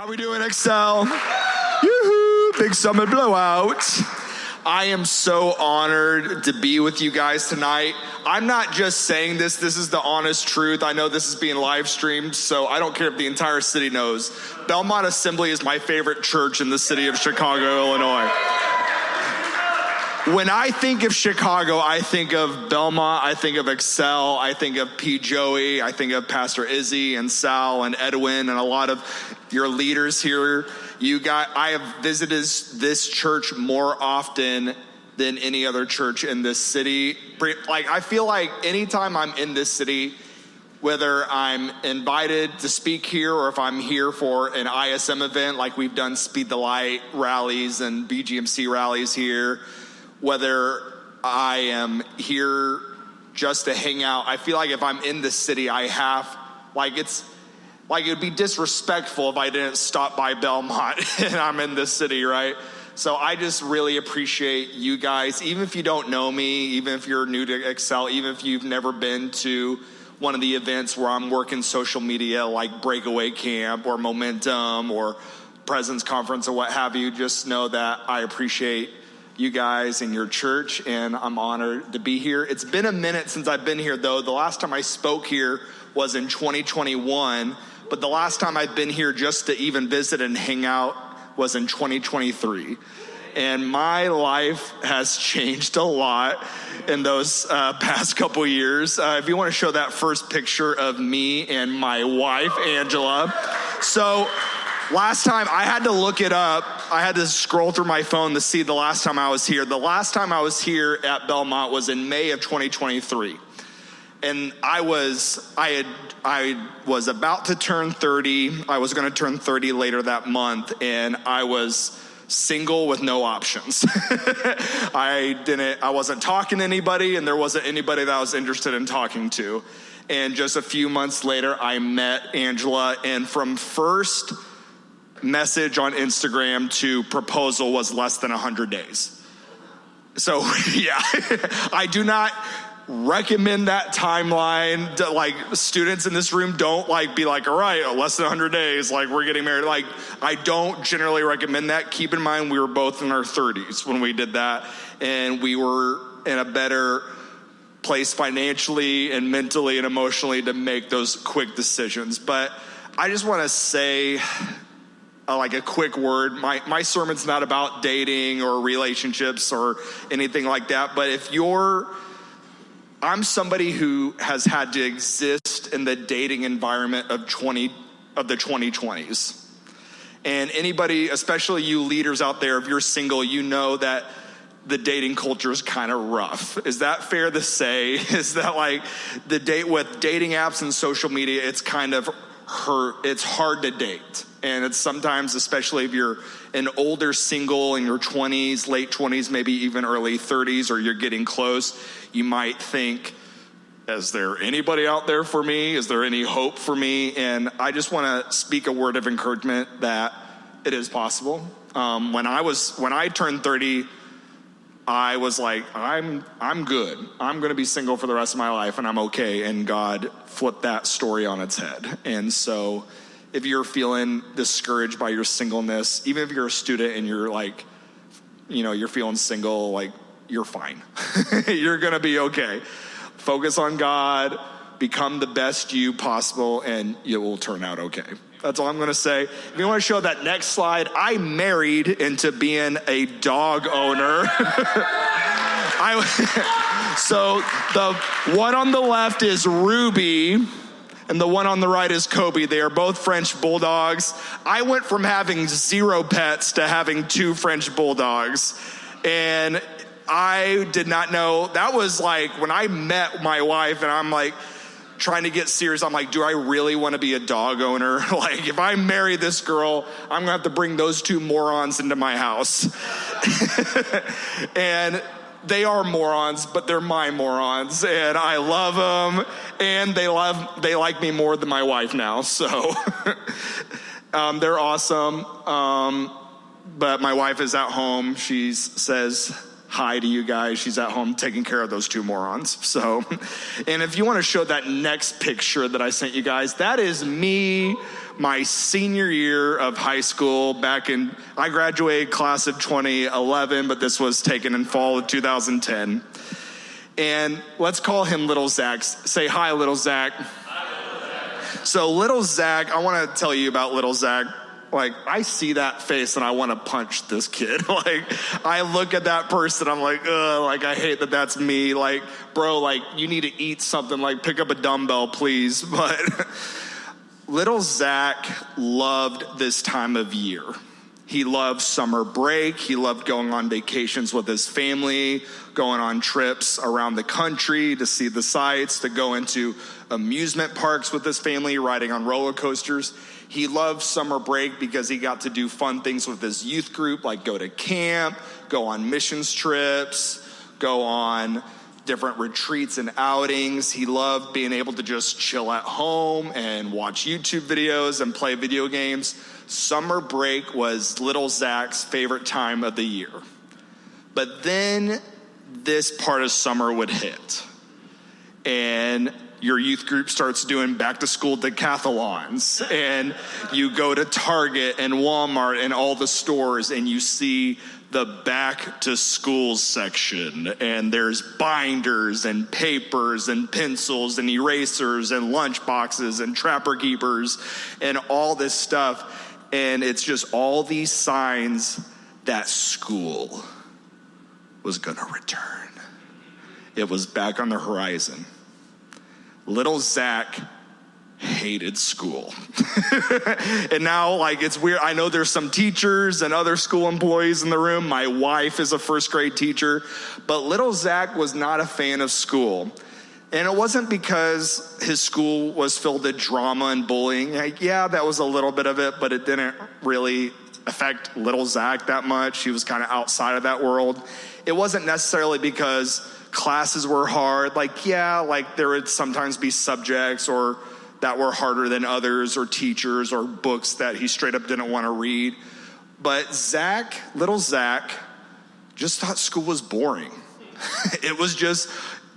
How we doing, Excel? Yoo-hoo! Big Summit blowout. I am so honored to be with you guys tonight. I'm not just saying this is the honest truth. I know this is being live streamed, so I don't care if the entire city knows. Belmont Assembly is my favorite church in the city of Chicago, Illinois. When I think of Chicago, I think of Belmont, I think of Excel, I think of P. Joey, I think of Pastor Izzy and Sal and Edwin and a lot of your leaders here. I have visited this church more often than any other church in this city. Like, I feel like anytime I'm in this city, whether I'm invited to speak here or if I'm here for an ISM event, like we've done Speed the Light rallies and BGMC rallies here, whether I am here just to hang out, I feel like if I'm in the city, it would be disrespectful if I didn't stop by Belmont and I'm in this city, right? So I just really appreciate you guys, even if you don't know me, even if you're new to Excel, even if you've never been to one of the events where I'm working social media like Breakaway Camp or Momentum or Presence Conference or what have you, just know that I appreciate you guys and your church, and I'm honored to be here. It's been a minute since I've been here, though. The last time I spoke here was in 2021, but the last time I've been here just to even visit and hang out was in 2023. And my life has changed a lot in those past couple years. If you want to show that first picture of me and my wife, Angela. So last time, I had to look it up. I had to scroll through my phone to see the last time I was here. The last time I was here at Belmont was in May of 2023. And I was about to turn 30. I was going to turn 30 later that month, and I was single with no options. I wasn't talking to anybody, and there wasn't anybody that I was interested in talking to. And just a few months later, I met Angela, and from first message on Instagram to proposal was less than 100 days. So yeah, I do not recommend that timeline. Like, students in this room don't be like, all right, less than 100 days, like we're getting married. Like, I don't generally recommend that. Keep in mind, we were both in our 30s when we did that, and we were in a better place financially and mentally and emotionally to make those quick decisions. But I just want to say, like a quick word, my sermon's not about dating or relationships or anything like that, but I'm somebody who has had to exist in the dating environment of the 2020s. And anybody, especially you leaders out there, if you're single, you know that the dating culture is kind of rough. Is that fair to say? Is that like with dating apps and social media, it's kind of it's hard to date. And it's sometimes, especially if you're an older single in your 20s, late 20s, maybe even early 30s, or you're getting close, you might think, is there anybody out there for me? Is there any hope for me? And I just want to speak a word of encouragement that it is possible. When I turned 30, I was like, I'm good. I'm going to be single for the rest of my life, and I'm okay. And God flipped that story on its head. And so if you're feeling discouraged by your singleness, even if you're a student and you're like, you're feeling single, like, you're fine. You're going to be okay. Focus on God, become the best you possible, and it will turn out okay. That's all I'm going to say. If you want to show that next slide, I married into being a dog owner. So the one on the left is Ruby, and the one on the right is Kobe. They are both French bulldogs. I went from having 0 pets to having 2 French bulldogs. And I did not know. That was like when I met my wife, and I'm like trying to get serious. I'm like, do I really want to be a dog owner? Like, if I marry this girl, I'm gonna have to bring those 2 morons into my house. And they are morons, but they're my morons, and I love them, and they like me more than my wife now. So they're awesome. But my wife is at home. She says hi to you guys. She's at home taking care of those two morons. So, and if you want to show that next picture that I sent you guys, that is me, my senior year of high school I graduated class of 2011, but this was taken in fall of 2010. And let's call him Little Zach. Say hi, Little Zach. Hi, Little Zach. So Little Zach, I want to tell you about Little Zach. Like, I see that face and I want to punch this kid. Like, I look at that person, I'm like, ugh, like, I hate that that's me. Like, bro, like, you need to eat something. Like, pick up a dumbbell, please. But Little Zach loved this time of year. He loved summer break. He loved going on vacations with his family, going on trips around the country to see the sights, to go into amusement parks with his family, riding on roller coasters. He loved summer break because he got to do fun things with his youth group, like go to camp, go on missions trips, go on different retreats and outings. He loved being able to just chill at home and watch YouTube videos and play video games. Summer break was Little Zach's favorite time of the year. But then this part of summer would hit, and your youth group starts doing back to school decathlons, and you go to Target and Walmart and all the stores, and you see the back to school section, and there's binders and papers and pencils and erasers and lunch boxes and trapper keepers and all this stuff. And it's just all these signs that school was gonna return. It was back on the horizon. Little Zach hated school. And now, like, it's weird. I know there's some teachers and other school employees in the room. My wife is a first grade teacher, but Little Zach was not a fan of school. And it wasn't because his school was filled with drama and bullying. Like, yeah, that was a little bit of it, but it didn't really affect Little Zach that much. He was kind of outside of that world. It wasn't necessarily because classes were hard. Like, yeah, like there would sometimes be subjects or that were harder than others, or teachers or books that he straight up didn't want to read. But Zach, Little Zach, just thought school was boring. It was just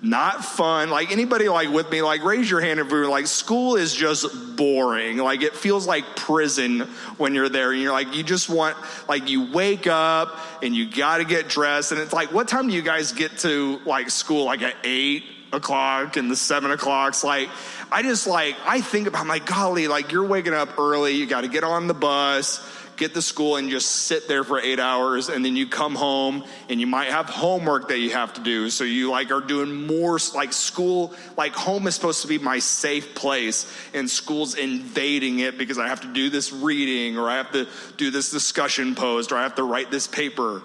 not fun. Like, anybody like with me, like, raise your hand if you're like, school is just boring. Like, it feels like prison when you're there, and you're like, you just want, like, you wake up and you got to get dressed, and it's like, what time do you guys get to like school? Like at 8 o'clock and the 7 o'clocks? Like, I think about, my golly, like, you're waking up early, you got to get on the bus, get to school, and just sit there for 8 hours, and then you come home and you might have homework that you have to do. So you like are doing more, like, school, like, home is supposed to be my safe place, and school's invading it because I have to do this reading, or I have to do this discussion post, or I have to write this paper.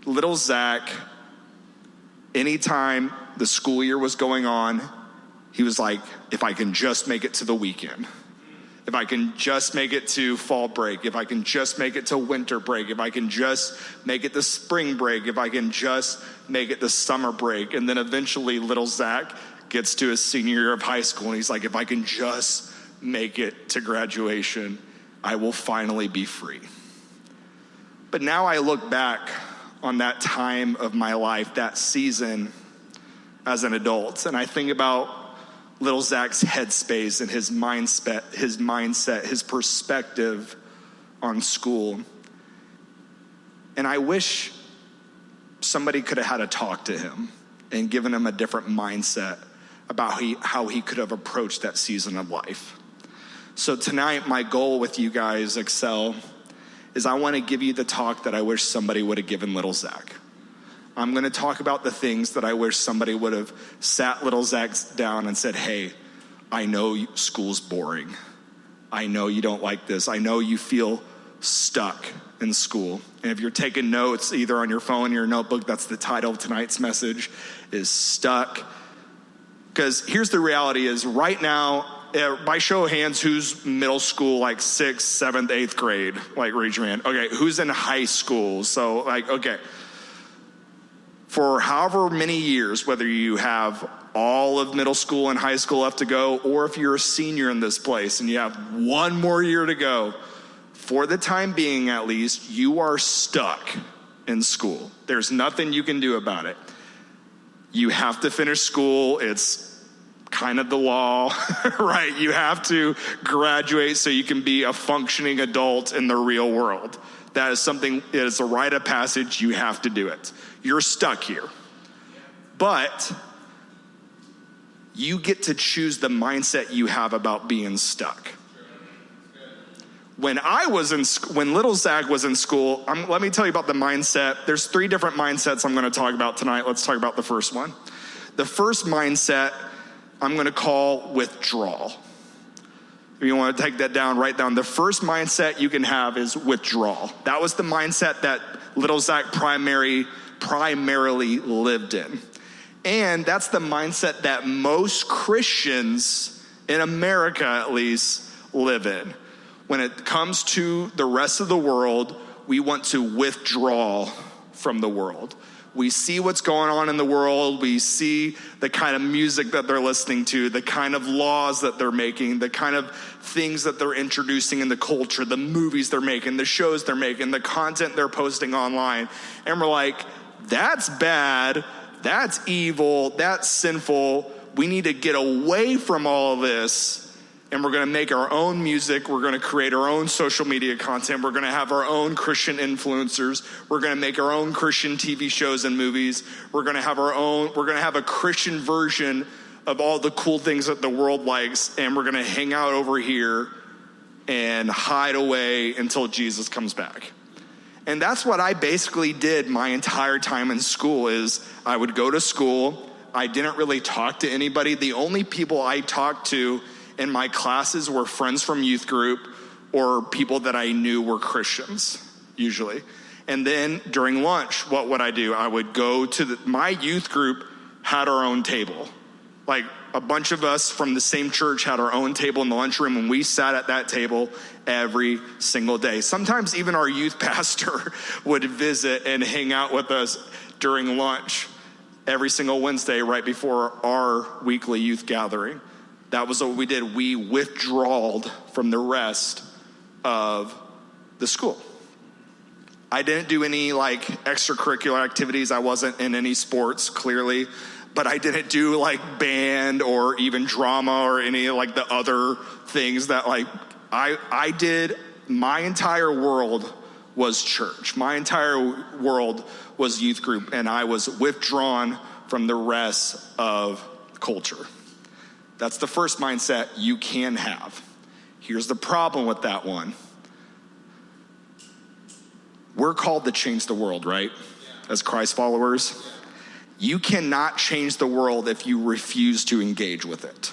Little Zach, anytime the school year was going on, he was like, if I can just make it to the weekend, if I can just make it to fall break, if I can just make it to winter break, if I can just make it to spring break, if I can just make it to summer break. And then eventually Little Zach gets to his senior year of high school, and he's like, if I can just make it to graduation, I will finally be free. But now I look back on that time of my life, that season as an adult, and I think about Little Zach's headspace and his mindset, his perspective on school. And I wish somebody could have had a talk to him and given him a different mindset about how he could have approached that season of life. So tonight, my goal with you guys, Excel, is I want to give you the talk that I wish somebody would have given Little Zach. I'm going to talk about the things that I wish somebody would have sat Little Zach down and said, hey, I know school's boring. I know you don't like this. I know you feel stuck in school. And if you're taking notes, either on your phone or your notebook, that's the title of tonight's message, is Stuck. Because here's the reality is, right now, by show of hands, who's middle school, like 6th, 7th, 8th grade? Like, raise your hand. Okay, who's in high school? So, like, okay. For however many years, whether you have all of middle school and high school left to go, or if you're a senior in this place and you have one more year to go, for the time being at least, you are stuck in school. There's nothing you can do about it. You have to finish school. It's kind of the law, right? You have to graduate so you can be a functioning adult in the real world. That is something, it is a rite of passage. You have to do it. You're stuck here. But you get to choose the mindset you have about being stuck. When little Zach was in school, let me tell you about the mindset. There's 3 different mindsets I'm going to talk about tonight. Let's talk about the first one. The first mindset I'm going to call withdrawal. If you want to take that down, write down. The first mindset you can have is withdrawal. That was the mindset that little Zach primarily lived in. And that's the mindset that most Christians, in America at least, live in. When it comes to the rest of the world, we want to withdraw from the world. We see what's going on in the world. We see the kind of music that they're listening to, the kind of laws that they're making, the kind of things that they're introducing in the culture, the movies they're making, the shows they're making, the content they're posting online. And we're like, that's bad. That's evil. That's sinful. We need to get away from all of this. And we're going to make our own music. We're going to create our own social media content. We're going to have our own Christian influencers. We're going to make our own Christian TV shows and movies. We're going to have a Christian version of all the cool things that the world likes. And we're going to hang out over here and hide away until Jesus comes back. And that's what I basically did my entire time in school. Is I would go to school. I didn't really talk to anybody. The only people I talked to in my classes were friends from youth group or people that I knew were Christians, usually. And then during lunch, what would I do? I would go to my youth group had our own table. Like a bunch of us from the same church had our own table in the lunchroom, and we sat at that table every single day. Sometimes even our youth pastor would visit and hang out with us during lunch every single Wednesday right before our weekly youth gathering. That was what we did. We withdrawed from the rest of the school. I didn't do any extracurricular activities. I wasn't in any sports, clearly. But I didn't do band or even drama or any the other things that I did. My entire world was church. My entire world was youth group. And I was withdrawn from the rest of culture. That's the first mindset you can have. Here's the problem with that one. We're called to change the world, right? As Christ followers. You cannot change the world if you refuse to engage with it.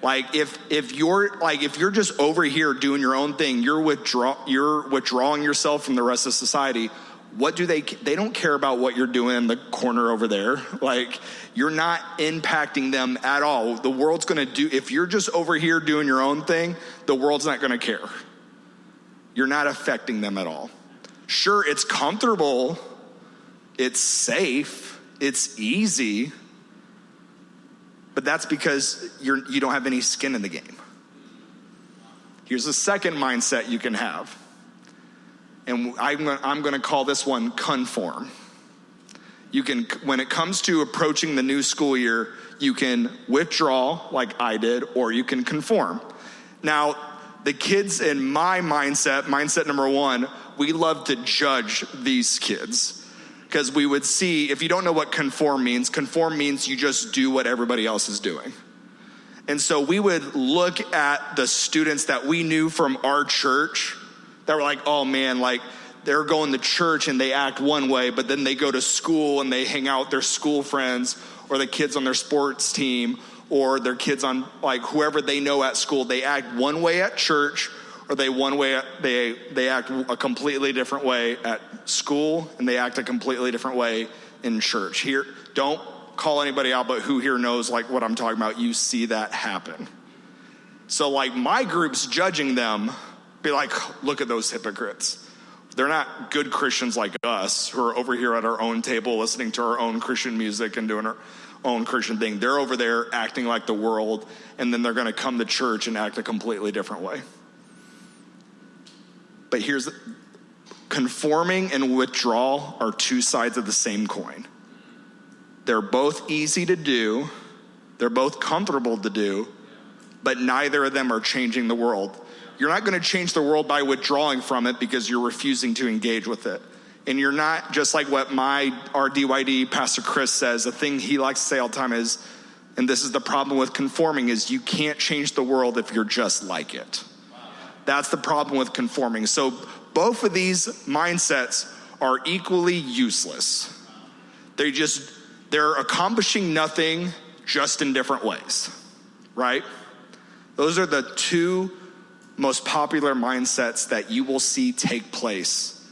If you're just over here doing your own thing, you're withdrawing yourself from the rest of society. What do they don't care about what you're doing in the corner over there. You're not impacting them at all. The world's going to do, if you're just over here doing your own thing, the world's not going to care. You're not affecting them at all. Sure, it's comfortable. It's safe. It's easy. But that's because you don't have any skin in the game. Here's the second mindset you can have. And I'm going to call this one conform. You can, when it comes to approaching the new school year, you can withdraw like I did, or you can conform. Now, the kids in my mindset number 1, we love to judge these kids. Because we would see, if you don't know what conform means you just do what everybody else is doing. And so we would look at the students that we knew from our church that were like, oh man, they're going to church and they act one way, but then they go to school and they hang out with their school friends or the kids on their sports team or their kids on whoever they know at school. They act one way at church, or they act a completely different way at school, and they act a completely different way in church. Here, don't call anybody out, but who here knows what I'm talking about? You see that happen. So my group's judging them, be like, look at those hypocrites. They're not good Christians like us who are over here at our own table listening to our own Christian music and doing our own Christian thing. They're over there acting like the world, and then they're going to come to church and act a completely different way. But Conforming and withdrawal are two sides of the same coin. They're both easy to do. They're both comfortable to do, but neither of them are changing the world. You're not going to change the world by withdrawing from it because you're refusing to engage with it. And you're not, just like what our DYD, Pastor Chris, says, a thing he likes to say all the time is, and this is the problem with conforming, is you can't change the world if you're just like it. That's the problem with conforming. So both of these mindsets are equally useless. They're accomplishing nothing, just in different ways, right? Those are the two most popular mindsets that you will see take place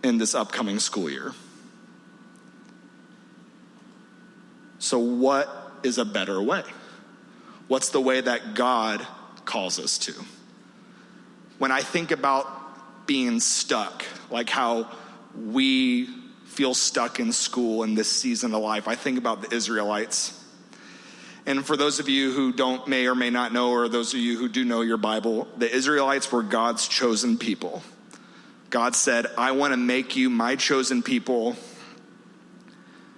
in this upcoming school year. So what is a better way? What's the way that God calls us to? When I think about being stuck, like how we feel stuck in school in this season of life, I think about the Israelites. And for those of you who may or may not know, or those of you who do know your Bible, the Israelites were God's chosen people. God said, I want to make you my chosen people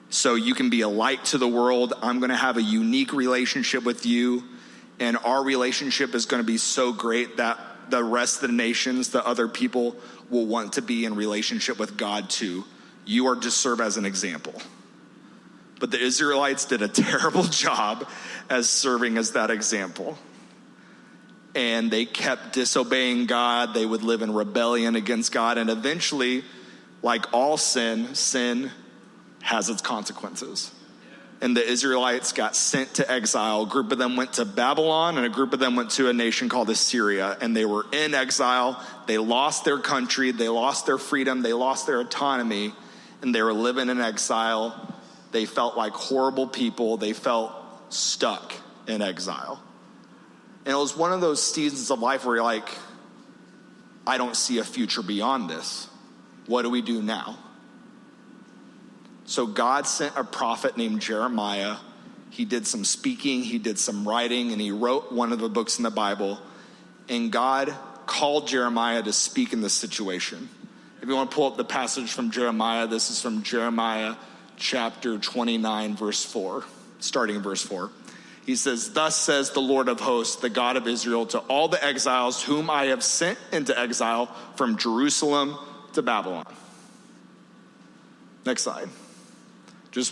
so you can be a light to the world. I'm going to have a unique relationship with you, and our relationship is going to be so great that the rest of the nations, the other people, will want to be in relationship with God too. You are to serve as an example. But the Israelites did a terrible job as serving as that example. And they kept disobeying God. They would live in rebellion against God. And eventually, like all sin has its consequences. And the Israelites got sent to exile. A group of them went to Babylon, and a group of them went to a nation called Assyria. And they were in exile. They lost their country. They lost their freedom. They lost their autonomy. And they were living in exile. They felt like horrible people. They felt stuck in exile. And it was one of those seasons of life where you're like, I don't see a future beyond this. What do we do now? So God sent a prophet named Jeremiah. He did some speaking, he did some writing, and he wrote one of the books in the Bible. And God called Jeremiah to speak in this situation. If you want to pull up the passage from Jeremiah, this is from Jeremiah chapter 29, verse 4, starting in verse 4. He says, thus says the Lord of hosts, the God of Israel, to all the exiles whom I have sent into exile from Jerusalem to Babylon. Next slide.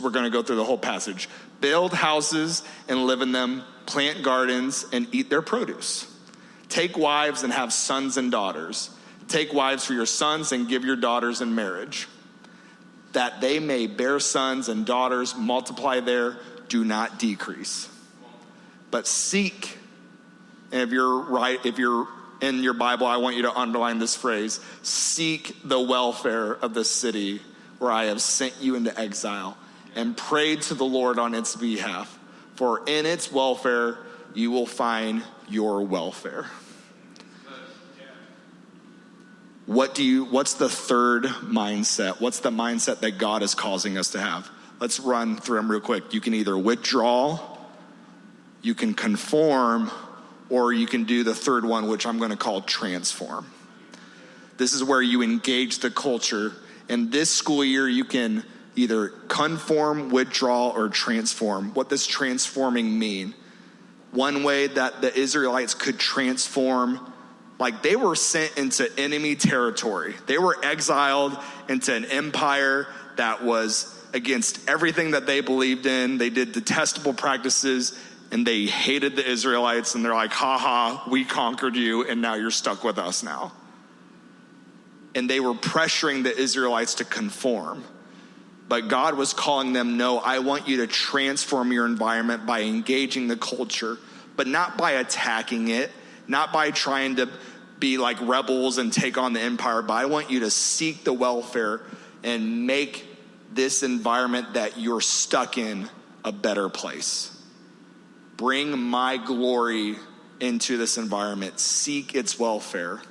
We're going to go through the whole passage. Build houses and live in them, plant gardens and eat their produce. Take wives and have sons and daughters. Take wives for your sons and give your daughters in marriage, that they may bear sons and daughters, multiply there, do not decrease. But seek, and if you're in your Bible, I want you to underline this phrase, seek the welfare of the city where I have sent you into exile, and pray to the Lord on its behalf, for in its welfare you will find your welfare. What's the third mindset? What's the mindset that God is causing us to have? Let's run through them real quick. You can either withdraw, you can conform, or you can do the third one, which I'm going to call transform. This is where you engage the culture. And this school year, you can either conform, withdraw, or transform. What does transforming mean? One way that the Israelites could transform, like they were sent into enemy territory. They were exiled into an empire that was against everything that they believed in. They did detestable practices, and they hated the Israelites, and they're like, ha ha, we conquered you, and now you're stuck with us now. And they were pressuring the Israelites to conform. But God was calling them, no, I want you to transform your environment by engaging the culture, but not by attacking it, not by trying to be like rebels and take on the empire, but I want you to seek the welfare and make this environment that you're stuck in a better place. Bring my glory into this environment. Seek its welfare.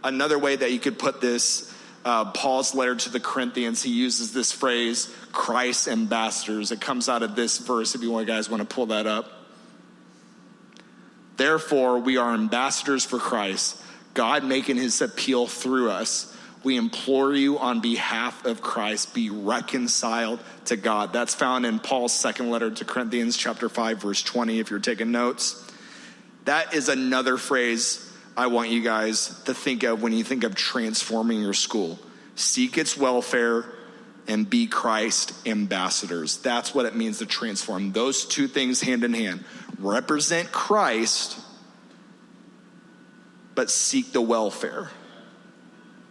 Another way that you could put this, Paul's letter to the Corinthians, he uses this phrase, Christ's ambassadors. It comes out of this verse, if you guys want to pull that up. Therefore, we are ambassadors for Christ, God making his appeal through us. We implore you on behalf of Christ, be reconciled to God. That's found in Paul's second letter to Corinthians chapter 5, verse 20, if you're taking notes. That is another phrase I want you guys to think of when you think of transforming your school. Seek its welfare and be Christ ambassadors. That's what it means to transform. Those two things hand in hand. Represent Christ, but seek the welfare.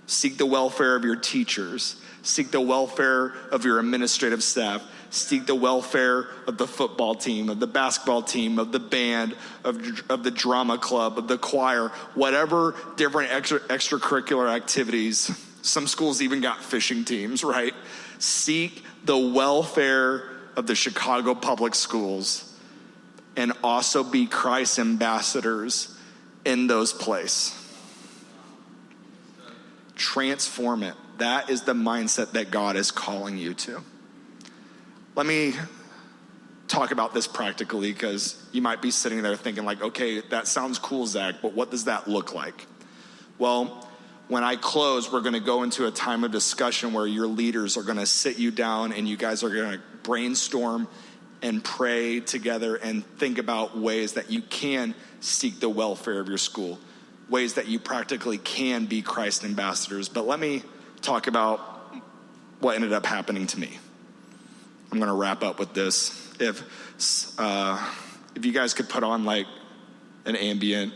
Seek the welfare of your teachers. Seek the welfare of your administrative staff. Seek the welfare of the football team, of the basketball team, of the band, of the drama club, of the choir, whatever different extracurricular activities. Some schools even got fishing teams, right? Seek the welfare of the Chicago Public Schools and also be Christ's ambassadors in those places. Transform it. That is the mindset that God is calling you to. Let me talk about this practically, because you might be sitting there thinking like, okay, that sounds cool, Zach, but what does that look like? Well, when I close, we're going to go into a time of discussion where your leaders are going to sit you down and you guys are going to brainstorm and pray together and think about ways that you can seek the welfare of your school, ways that you practically can be Christ ambassadors. But let me talk about what ended up happening to me. I'm going to wrap up with this. If you guys could put on like an ambient,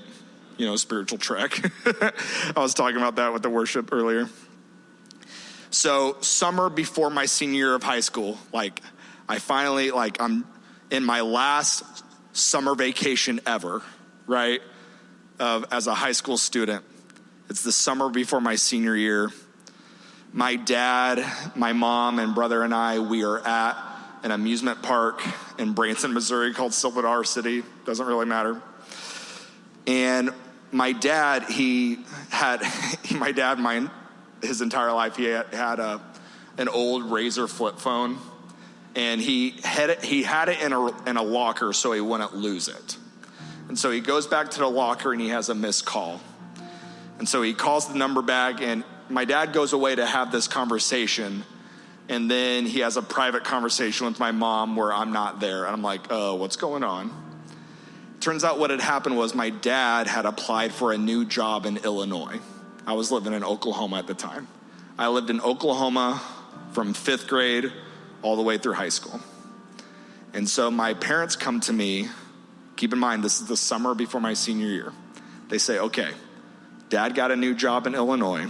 spiritual track. I was talking about that with the worship earlier. So summer before my senior year of high school, I'm in my last summer vacation ever, right? As a high school student. It's the summer before my senior year. My dad, my mom, and brother and I, we are at an amusement park in Branson, Missouri called Silver City. Doesn't really matter. And my dad, his entire life, he had an old Razor flip phone. And he had it in a locker so he wouldn't lose it. And so he goes back to the locker and he has a missed call. And so he calls the number back, and my dad goes away to have this conversation. And then he has a private conversation with my mom where I'm not there. And I'm like, oh, what's going on? Turns out what had happened was my dad had applied for a new job in Illinois. I was living in Oklahoma at the time. I lived in Oklahoma from 5th grade all the way through high school. And so my parents come to me. Keep in mind, this is the summer before my senior year. They say, okay, Dad got a new job in Illinois,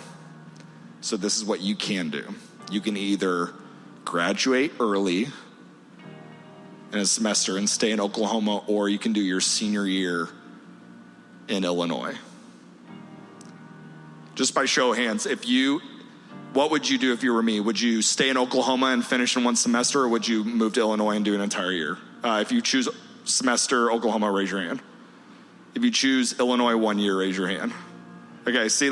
so this is what you can do. You can either graduate early in a semester and stay in Oklahoma, or you can do your senior year in Illinois. Just by show of hands, what would you do if you were me? Would you stay in Oklahoma and finish in one semester, or would you move to Illinois and do an entire year? If you choose semester Oklahoma, raise your hand. If you choose Illinois 1 year, raise your hand. Okay, see,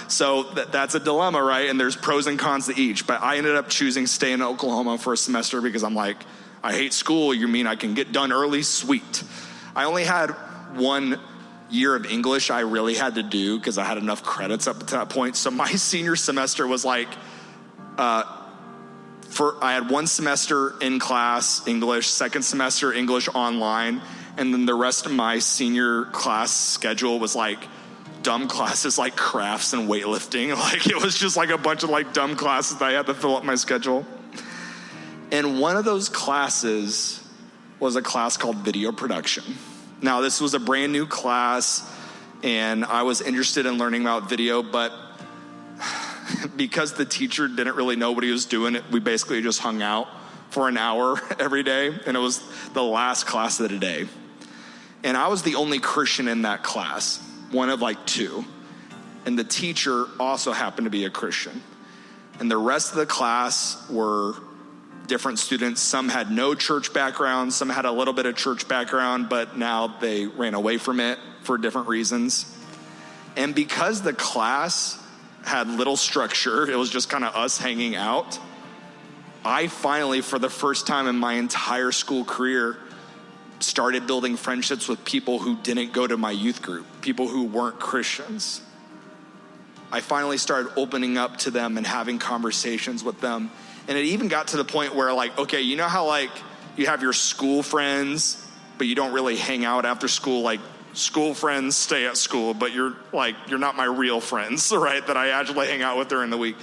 so that's a dilemma, right? And there's pros and cons to each. But I ended up choosing stay in Oklahoma for a semester because I'm like, I hate school. You mean I can get done early? Sweet. I only had 1 year of English I really had to do because I had enough credits up to that point. So my senior semester was I had 1 semester in class English, second semester English online, and then the rest of my senior class schedule was dumb classes like crafts and weightlifting. It was just a bunch of dumb classes that I had to fill up my schedule. And one of those classes was a class called video production. Now, this was a brand new class, and I was interested in learning about video, but because the teacher didn't really know what he was doing, we basically just hung out for an hour every day, and it was the last class of the day. And I was the only Christian in that class, one of 2. And the teacher also happened to be a Christian. And the rest of the class were different students. Some had no church background, some had a little bit of church background, but now they ran away from it for different reasons. And because the class had little structure, it was just kind of us hanging out, I finally, for the first time in my entire school career, started building friendships with people who didn't go to my youth group, people who weren't Christians. I finally started opening up to them and having conversations with them. And it even got to the point where, like, okay, you know how, like, you have your school friends, but you don't really hang out after school? Like, school friends stay at school, but you're not my real friends, right, that I actually hang out with during the week.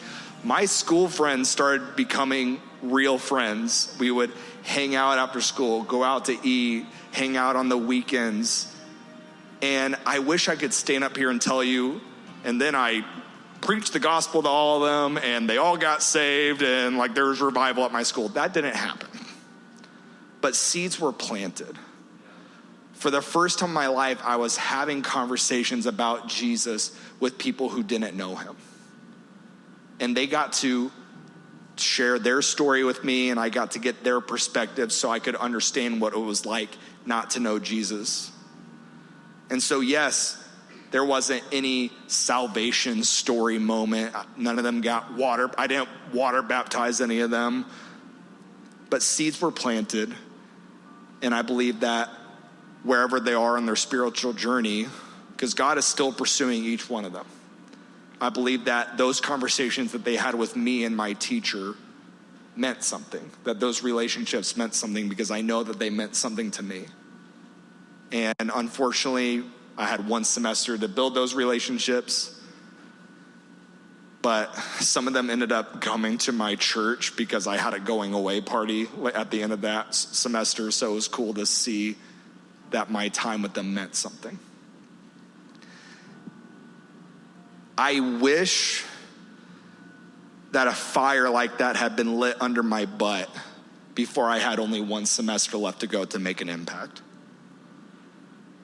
My school friends started becoming real friends. We would hang out after school, go out to eat, hang out on the weekends. And I wish I could stand up here and tell you, and then I preached the gospel to all of them, and they all got saved, and like there was revival at my school. That didn't happen. But seeds were planted. For the first time in my life, I was having conversations about Jesus with people who didn't know him. And they got to share their story with me, and I got to get their perspective so I could understand what it was like not to know Jesus. And so, yes, there wasn't any salvation story moment. None of them got water. I didn't water baptize any of them. But seeds were planted. And I believe that wherever they are in their spiritual journey, because God is still pursuing each one of them, I believe that those conversations that they had with me and my teacher meant something, that those relationships meant something, because I know that they meant something to me. And unfortunately, I had one semester to build those relationships, but some of them ended up coming to my church because I had a going away party at the end of that semester, so it was cool to see that my time with them meant something. I wish that a fire like that had been lit under my butt before I had only one semester left to go to make an impact.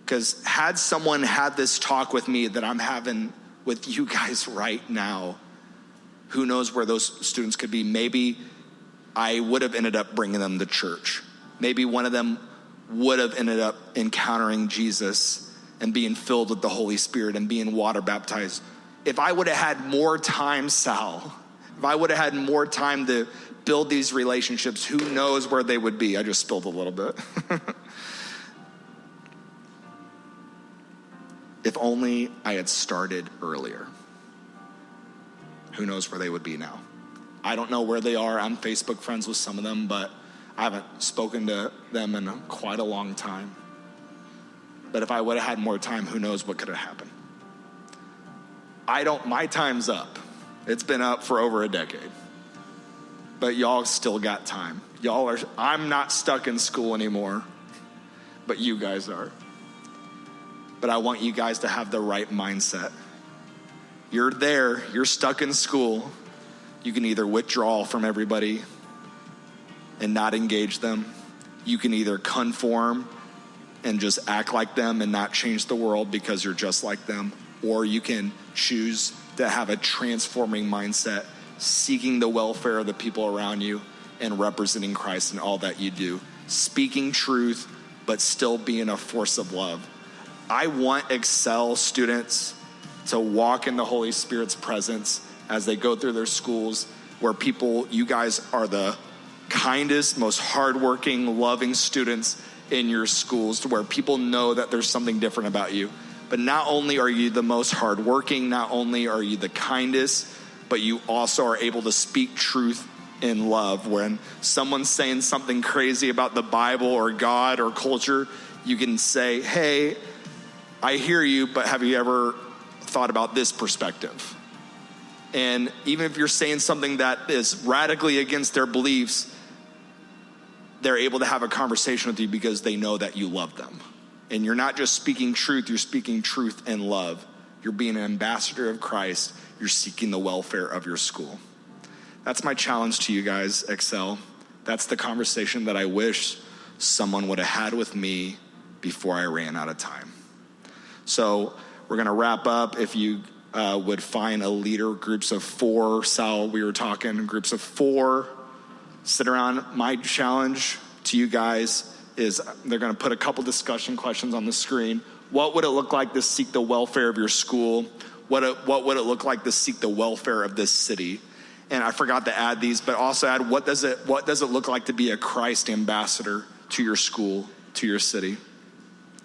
Because had someone had this talk with me that I'm having with you guys right now, who knows where those students could be? Maybe I would have ended up bringing them to church. Maybe one of them would have ended up encountering Jesus and being filled with the Holy Spirit and being water baptized. If I would have had more time, Sal, if I would have had more time to build these relationships, who knows where they would be? I just spilled a little bit. If only I had started earlier. Who knows where they would be now? I don't know where they are. I'm Facebook friends with some of them, but I haven't spoken to them in quite a long time. But if I would have had more time, who knows what could have happened? My time's up. It's been up for over a decade. But y'all still got time. I'm not stuck in school anymore, but you guys are. But I want you guys to have the right mindset. You're there, you're stuck in school. You can either withdraw from everybody and not engage them. You can either conform and just act like them and not change the world because you're just like them. Or you can choose to have a transforming mindset, seeking the welfare of the people around you and representing Christ in all that you do. Speaking truth, but still being a force of love. I want Excel students to walk in the Holy Spirit's presence as they go through their schools, where you guys are the kindest, most hardworking, loving students in your schools, to where people know that there's something different about you. But not only are you the most hardworking, not only are you the kindest, but you also are able to speak truth in love. When someone's saying something crazy about the Bible or God or culture, you can say, hey, I hear you, but have you ever thought about this perspective? And even if you're saying something that is radically against their beliefs, they're able to have a conversation with you because they know that you love them. And you're not just speaking truth, you're speaking truth and love. You're being an ambassador of Christ. You're seeking the welfare of your school. That's my challenge to you guys, Excel. That's the conversation that I wish someone would have had with me before I ran out of time. So we're going to wrap up. If you would find a leader, groups of 4. Sal, we were talking groups of 4. Sit around. My challenge to you guys is they're going to put a couple discussion questions on the screen. What would it look like to seek the welfare of your school? What would it look like to seek the welfare of this city? And I forgot to add these, but also add, what does it look like to be a Christ ambassador to your school, to your city?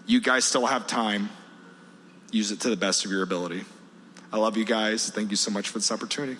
You guys still have time. Use it to the best of your ability. I love you guys. Thank you so much for this opportunity.